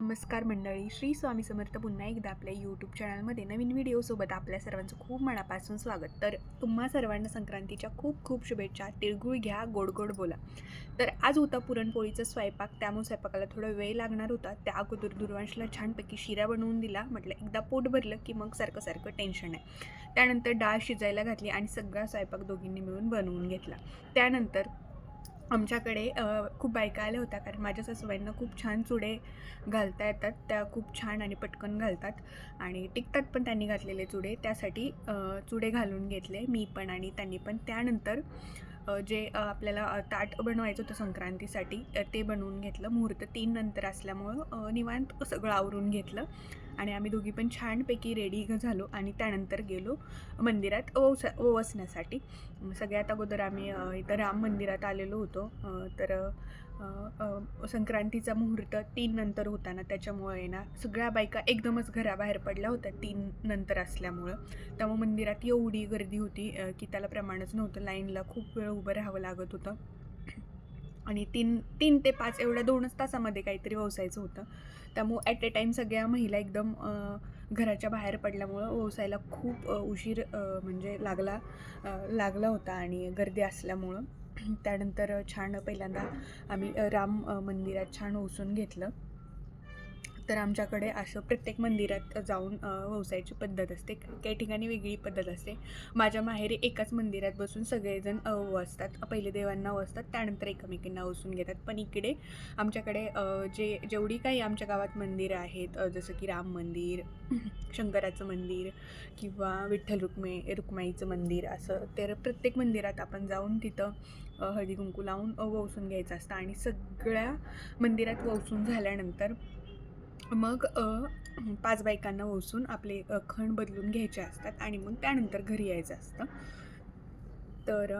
नमस्कार मंडळी, श्री स्वामी समर्थ. पुन्हा एकदा आपल्या यूट्यूब चॅनलमध्ये नवीन व्हिडिओसोबत आपल्या सर्वांचं खूप मनापासून स्वागत. तर तुम्हा सर्वांना संक्रांतीच्या खूप खूप शुभेच्छा. तिळगुळ घ्या, गोड गोड बोला. तर आज होता पुरणपोळीचा स्वयंपाक, त्यामुळे स्वयंपाकाला थोडा वेळ लागणार होता. त्या अगोदर दुर्वांशला छानपैकी शिरा बनवून दिला. म्हटलं एकदा पोट भरलं की मग सारखं सारखं टेन्शन आहे. त्यानंतर डाळ शिजायला घातली आणि सगळा स्वयंपाक दोघींनी मिळून बनवून घेतला. त्यानंतर आमच्याकडे खूप बायका आल्या होत्या, कारण माझ्या सासूबाईंना खूप छान चुडे घालता येतात. त्या खूप छान आणि पटकन घालतात आणि टिकतात पण त्यांनी घातलेले चुडे. त्यासाठी चुडे घालून घेतले मी पण आणि त्यांनी पण. त्यानंतर जे आपल्याला ताट बनवायचं होतं संक्रांतीसाठी, ते बनवून घेतलं. मुहूर्त 3 नंतर असल्यामुळं निवांत सगळं आवरून घेतलं आणि आम्ही दोघी पण छानपैकी रेडी झालो आणि त्यानंतर गेलो मंदिरात ओवसण्यासाठी. सगळ्यात अगोदर आम्ही इथं राम मंदिरात आलेलो होतो. तर संक्रांतीचा मुहूर्त 3 नंतर होता ना, त्याच्यामुळे ना सगळ्या बायका एकदमच घराबाहेर पडल्या होत्या 3 नंतर असल्यामुळं. त्यामुळे मंदिरात एवढी गर्दी होती की त्याला प्रमाणच नव्हतं. लाईनला खूप वेळ उभं राहावं लागत होतं आणि 3 ते 5 एवढ्या 2च तासामध्ये काहीतरी ओवसायचं होतं. त्यामुळं ॲट अ टाईम सगळ्या महिला एकदम घराच्या बाहेर पडल्यामुळं ओवसायला खूप उशीर म्हणजे लागला होता आणि गर्दी असल्यामुळं. त्यानंतर छान पहिल्यांदा आम्ही राम मंदिरात छान ओवसून घेतलं. तर आमच्याकडे असं प्रत्येक मंदिरात जाऊन वसायची पद्धत असते. काही ठिकाणी वेगळी पद्धत असते. माझ्या माहेरी एकाच मंदिरात बसून सगळेजण वसतात. पहिले देवांना वसतात, त्यानंतर एकमेकींना वसून घेतात. पण इकडे आमच्याकडे जेवढी काही आमच्या गावात मंदिरं आहेत, जसं की राम मंदिर, शंकराचं मंदिर किंवा विठ्ठल रुक्माईचं मंदिर, असं तर प्रत्येक मंदिरात आपण जाऊन तिथं हळदी कुंकू लावून वसून घ्यायचं असतं. आणि सगळ्या मंदिरात वसून झाल्यानंतर मग 5 बायकांना ओसून आपले खण बदलून घ्यायचे असतात आणि मग त्यानंतर घरी यायचं असतं. तर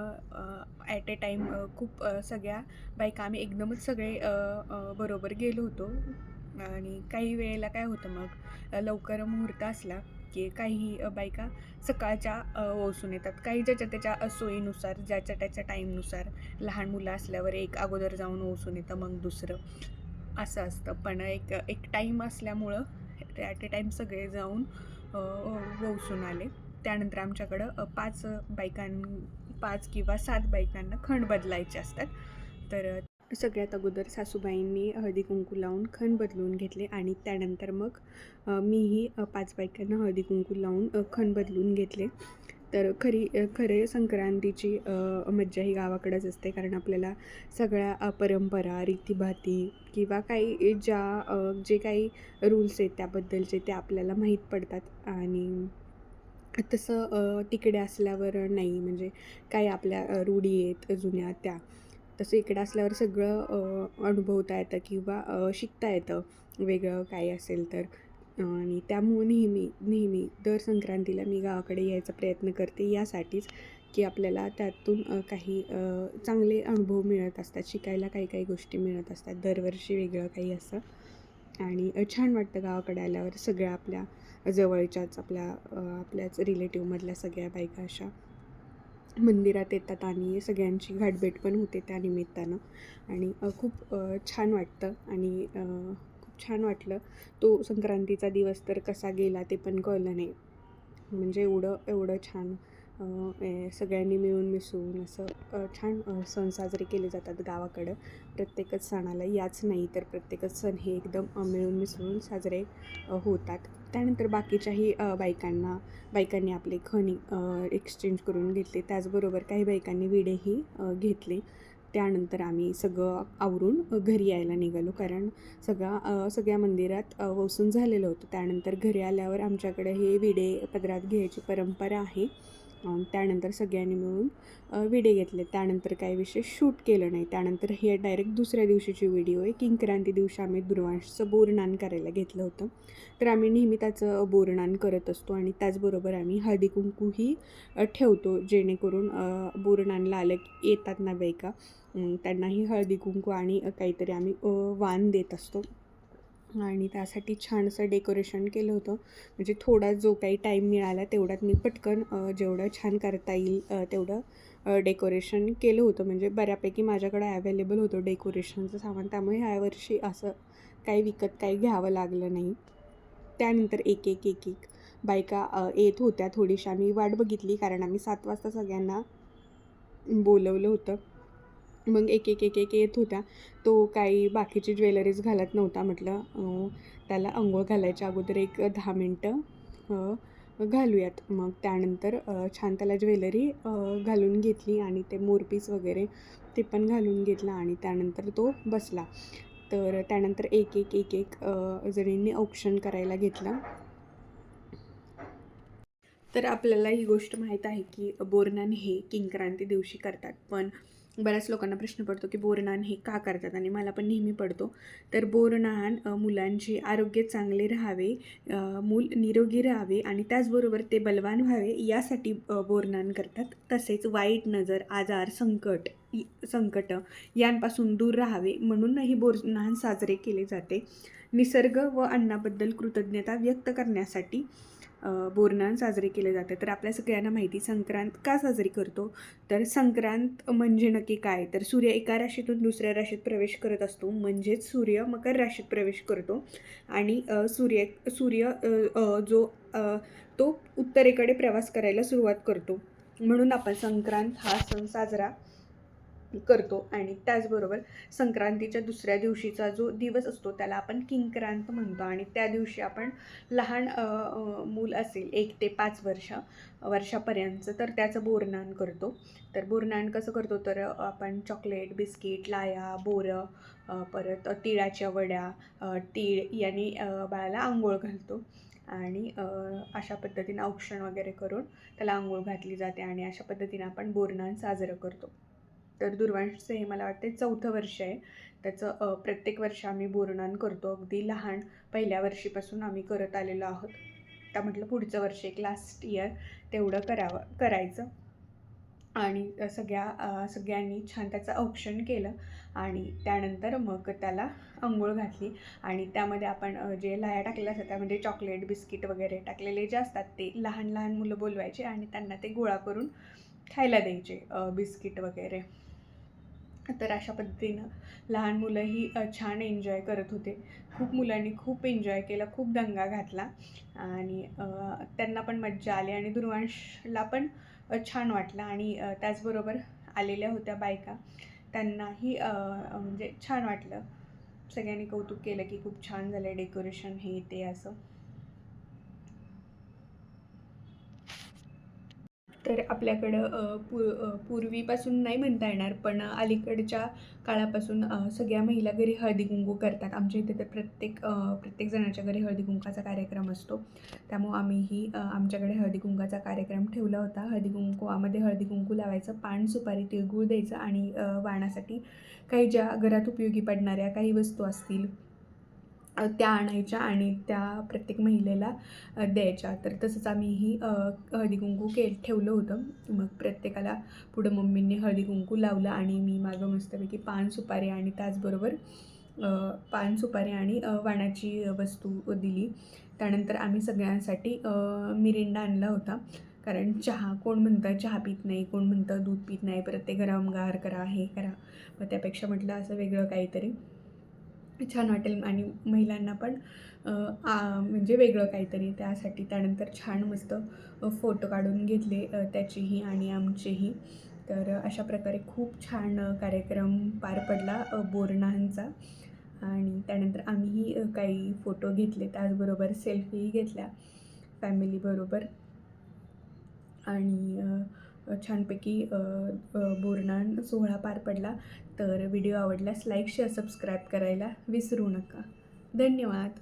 ॲट अ टाईम खूप सगळ्या बायका आम्ही एकदमच सगळे बरोबर गेलो होतो. आणि काही वेळेला काय होतं मग, लवकर मुहूर्त असला की काही बायका सकाळच्या ओसून येतात. काही ज्याच्या त्याच्या सोयीनुसार, ज्याच्या त्याच्या टाईमनुसार. लहान मुलं असल्यावर एक अगोदर जाऊन ओसून येतं, मग दुसरं असं असतं. पण एक एक टाईम असल्यामुळं ॲट अ टाईम सगळे जाऊन वसून आले. त्यानंतर आमच्याकडं 5 किंवा 7 बायकांना खण बदलायचे असतात. तर सगळ्यात अगोदर सासूबाईंनी हळदी कुंकू लावून खण बदलून घेतले आणि त्यानंतर मग मीही 5 बायकांना हळदी कुंकू लावून खण बदलून घेतले. तर खरे संक्रांतीची मज्जा ही गावाकडंच असते, कारण आपल्याला सगळ्या परंपरा, रीतीभाती किंवा काही जे काही रूल्स आहेत त्याबद्दलचे ते आपल्याला माहीत पडतात. आणि तसं तिकडे असल्यावर नाही, म्हणजे काही आपल्या रूढी आहेत जुन्या त्या. तसं इकडं असल्यावर सगळं अनुभवता येतं किंवा शिकता येतं वेगळं काही असेल तर. आणि त्यामुळं नेहमी दर संक्रांतीला मी गावाकडे यायचा प्रयत्न करते, यासाठीच की आपल्याला त्यातून काही चांगले अनुभव मिळत असतात, शिकायला काही काही गोष्टी मिळत असतात. दरवर्षी वेगळं काही असं. आणि छान वाटतं गावाकडे आल्यावर. सगळ्या आपल्या जवळच्याच आपल्याच रिलेटिव्हमधल्या सगळ्या बायका अशा मंदिरात येतात आणि सगळ्यांची गाठभेट पण होते त्या निमित्तानं. आणि खूप छान वाटतं आणि खूप छान वाटलं. तो संक्रांतीचा दिवस तर कसा गेला ते पण कळलं नाही. म्हणजे एवढं छान सगळ्यांनी मिळून मिसळून असं छान सण साजरे केले जातात गावाकडं. प्रत्येकच सणाला याच नाही तर प्रत्येकच सण हे एकदम मिळून मिसळून साजरे होतात. त्यानंतर बाकीच्याही बायकांनी आपले खणी एक्सचेंज करून घेतले. त्याचबरोबर काही बायकांनी विडेही घेतले. त्यानंतर आम्ही सगळं आवरून घरी यायला निघालो, कारण सगळ्या मंदिरात वसून झालेलं होतं. त्यानंतर घरी आल्यावर आमच्याकडे हे विडे पदरात घ्यायची परंपरा आहे. त्यानंतर सगळ्यांनी मिळून विडे घेतले. त्यानंतर काही विशेष शूट केलं नाही. त्यानंतर हे डायरेक्ट दुसऱ्या दिवशीची व्हिडिओ आहे. किंक्रांती दिवशी आम्ही दुर्वांशचं बोरनान करायला घेतलं होतं. तर आम्ही नेहमी त्याचं बोरनान करत असतो आणि त्याचबरोबर आम्ही हळदी कुंकूही ठेवतो, जेणेकरून बोरनानला आलं की येतात ना बायका, त्यांनाही हळदी कुंकू आणि काहीतरी आम्ही वाण देत असतो. आणि त्यासाठी छान असं डेकोरेशन केलं होतं. म्हणजे थोडा जो काही टाईम मिळाला तेवढ्यात मी पटकन जेवढं छान करता येईल तेवढं डेकोरेशन केलं होतं. म्हणजे बऱ्यापैकी माझ्याकडं ॲवेलेबल होतं डेकोरेशनचं सामान. त्यामुळे ह्या वर्षी असं काही विकत काही घ्यावं लागलं नाही. त्यानंतर एक एक एक एक बायका येत होत्या. थोडीशी आम्ही वाट बघितली, कारण आम्ही 7 वाजता सगळ्यांना बोलवलं होतं. मग एक एक एक एक येत होत्या. तो काही बाकीची ज्वेलरीज घालत नव्हता. म्हटलं त्याला अंघोळ घालायच्या अगोदर एक 10 मिनटं घालूयात. मग त्यानंतर छान त्याला ज्वेलरी घालून घेतली आणि ते मोरपीस वगैरे ते पण घालून घेतलं आणि त्यानंतर तो बसला. तर त्यानंतर एक एक एक एक जणींनी औक्षण करायला घेतलं. तर आपल्याला ही गोष्ट माहीत आहे की बोरनान हे किंक्रांती दिवशी करतात. पण बऱ्याच लोकांना प्रश्न पडतो की बोरनान हे का करतात, आणि मला पण नेहमी पडतो. तर बोरनान मुलांचे आरोग्य चांगले राहावे, मूल निरोगी राहावे आणि त्याचबरोबर ते बलवान व्हावे यासाठी बोरनान करतात. तसेच वाईट नजर, आजार, संकट यांपासून दूर राहावे म्हणूनही बोरनान साजरे केले जाते. निसर्ग व अन्नाबद्दल कृतज्ञता व्यक्त करण्यासाठी बोरनान साजरे केले जाते. तर आपल्या सगळ्यांना माहिती संक्रांत का साजरी करतो. तर संक्रांत म्हणजे नक्की काय, तर सूर्य एका राशीतून दुसऱ्या राशीत प्रवेश करत असतो, म्हणजेच सूर्य मकर राशीत प्रवेश करतो आणि सूर्य तो उत्तरेकडे प्रवास करायला सुरुवात करतो. म्हणून आपण संक्रांत हा सण साजरा करतो. आणि त्याचबरोबर संक्रांतीच्या दुसऱ्या दिवशीचा जो दिवस असतो त्याला आपण किंक्रांत म्हणतो. आणि त्या दिवशी आपण लहान मूल असेल 1 ते 5 वर्षापर्यंत तर त्याचं बोरनान करतो. तर बोरनान कसं करतो, तर आपण चॉकलेट, बिस्किट, लाया, बोरं, परत तिळाच्या वड्या, तीळ यांनी बाळाला आंघोळ घालतो. आणि अशा पद्धतीनं औक्षण वगैरे करून त्याला आंघोळ घातली जाते आणि अशा पद्धतीनं आपण बोरनान साजरं करतो. तर दुर्वांशचं हे मला वाटते 4थं वर्ष आहे. त्याचं प्रत्येक वर्षी आम्ही बोरनान करतो. अगदी लहान पहिल्या वर्षीपासून आम्ही करत आलेलो आहोत. त्या म्हटलं पुढचं वर्ष एक लास्ट इयर तेवढं करायचं. आणि सगळ्यांनी छान त्याचं औक्षण केलं आणि त्यानंतर मग त्याला अंघोळ घातली. आणि त्यामध्ये आपण जे लाया टाकलेल्या असतात त्यामध्ये चॉकलेट, बिस्किट वगैरे टाकलेले जे असतात ते लहान लहान मुलं बोलवायचे आणि त्यांना ते गोळा करून खायला द्यायचे बिस्किट वगैरे. तर अशा पद्धतीनं लहान मुलंही छान एन्जॉय करत होते. खूप मुलांनी खूप एन्जॉय केला, खूप दंगा घातला आणि त्यांना पण मज्जा आली आणि दुर्वांशला पण छान वाटलं. आणि त्याचबरोबर आलेल्या होत्या बायका, त्यांनाही म्हणजे छान वाटलं. सगळ्यांनी कौतुक केलं की खूप छान झालं डेकोरेशन हे ते असं. तर आपल्याकडं पूर्वीपासून नाही म्हणता येणार, पण अलीकडच्या काळापासून सगळ्या महिला घरी हळदी-कुंकू करतात. आमच्या इथे तर प्रत्येक जणाच्या घरी हळदी-कुंकाचा कार्यक्रम असतो. त्यामुळं आम्हीही आमच्याकडे हळदी-कुंकाचा कार्यक्रम ठेवला होता. हळदी-कुंकवामध्ये हळदी-कुंकू लावायचं, पान, सुपारी, तिळगूळ द्यायचं आणि वाणासाठी काही ज्या घरात उपयोगी पडणाऱ्या काही वस्तू असतील त्या आणायच्या आणि त्या प्रत्येक महिलेला द्यायच्या. तर तसंच आम्हीही हळदी-कुंकू ठेवलं होतं. मग प्रत्येकाला पुढं मम्मींनी हळदी-कुंकू लावलं आणि मी मागं मस्तपैकी पान, सुपारी आणि त्याचबरोबर पान, सुपारी आणि वाणाची वस्तू दिली. त्यानंतर आम्ही सगळ्यांसाठी मिरिंडा आणला होता. कारण कोण म्हणतं चहा पीत नाही, कोण म्हणतं दूध पीत नाही, परत ते गरम गार करा, हे करा. मग त्यापेक्षा म्हटलं असं वेगळं काहीतरी छान वाटेल आणि महिलांना पण म्हणजे वेगळं काहीतरी त्यासाठी. त्यानंतर छान मस्त फोटो काढून घेतले त्याचेही आणि आमचेही. तर अशा प्रकारे खूप छान कार्यक्रम पार पडला बोरनानचा. आणि त्यानंतर आम्हीही काही फोटो घेतले, त्याचबरोबर सेल्फीही घेतल्या फॅमिलीबरोबर. आणि छानपैकी बोरनान सोहळा पार पडला. तर व्हिडिओ आवडल्यास लाईक, शेअर, सबस्क्राईब करायला विसरू नका. धन्यवाद.